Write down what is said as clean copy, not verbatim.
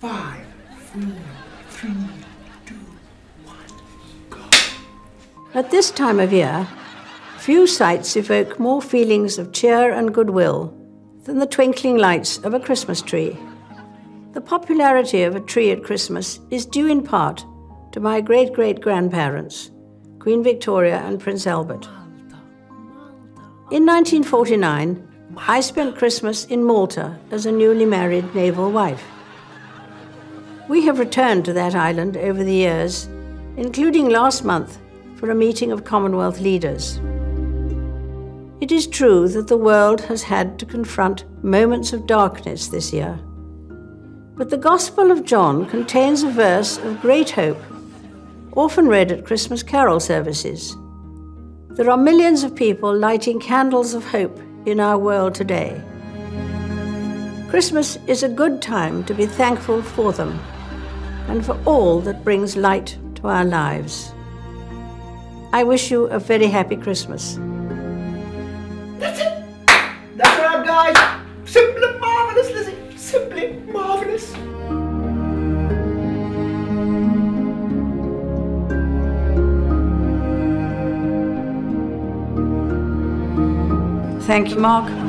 Five, four, three, two, one, go. At this time of year, few sights evoke more feelings of cheer and goodwill than the twinkling lights of a Christmas tree. The popularity of a tree at Christmas is due in part to my great-great-grandparents, Queen Victoria and Prince Albert. In 1949, I spent Christmas in Malta as a newly married naval wife. We have returned to that island over the years, including last month for a meeting of Commonwealth leaders. It is true that the world has had to confront moments of darkness this year. But the Gospel of John contains a verse of great hope, often read at Christmas carol services. There are millions of people lighting candles of hope in our world today. Christmas is a good time to be thankful for them and for all that brings light to our lives. I wish you a very happy Christmas. That's it! That's a wrap, guys! Simply marvellous, Lizzie! Simply marvellous! Thank you, Mark.